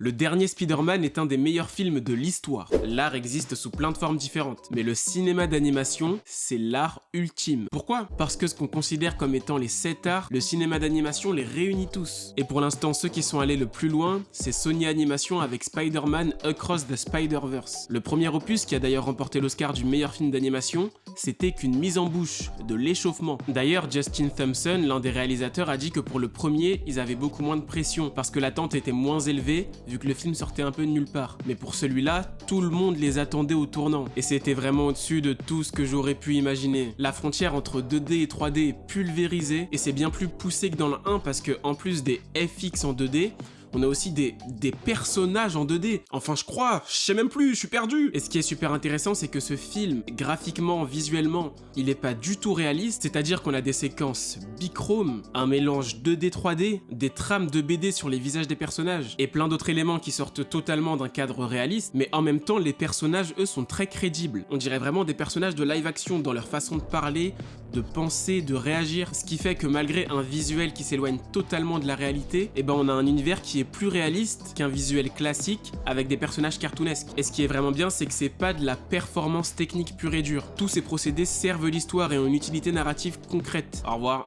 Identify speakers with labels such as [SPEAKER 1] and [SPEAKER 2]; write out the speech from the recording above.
[SPEAKER 1] Le dernier Spider-Man est un des meilleurs films de l'histoire. L'art existe sous plein de formes différentes, mais le cinéma d'animation, c'est l'art ultime. Pourquoi? Parce que ce qu'on considère comme étant les 7 arts, le cinéma d'animation les réunit tous. Et pour l'instant, ceux qui sont allés le plus loin, c'est Sony Animation avec Spider-Man Across the Spider-Verse. Le premier opus, qui a d'ailleurs remporté l'Oscar du meilleur film d'animation, c'était qu'une mise en bouche, de l'échauffement. D'ailleurs, Justin Thompson, l'un des réalisateurs, a dit que pour le premier, ils avaient beaucoup moins de pression, parce que l'attente était moins élevée, vu que le film sortait un peu de nulle part. Mais pour celui-là, tout le monde les attendait au tournant. Et c'était vraiment au-dessus de tout ce que j'aurais pu imaginer. La frontière entre 2D et 3D est pulvérisée, et c'est bien plus poussé que dans le 1, parce que en plus des FX en 2D, on a aussi des personnages en 2D. Enfin, je crois, je sais même plus, je suis perdu. Et ce qui est super intéressant, c'est que ce film, graphiquement, visuellement, il est pas du tout réaliste. C'est-à-dire qu'on a des séquences bichrome, un mélange 2D, 3D, des trames de BD sur les visages des personnages, et plein d'autres éléments qui sortent totalement d'un cadre réaliste, mais en même temps, les personnages, eux, sont très crédibles. On dirait vraiment des personnages de live action dans leur façon de parler, de penser, de réagir, ce qui fait que malgré un visuel qui s'éloigne totalement de la réalité, eh ben on a un univers qui est plus réaliste qu'un visuel classique avec des personnages cartoonesques. Et ce qui est vraiment bien, c'est que c'est pas de la performance technique pure et dure. Tous ces procédés servent l'histoire et ont une utilité narrative concrète. Au revoir.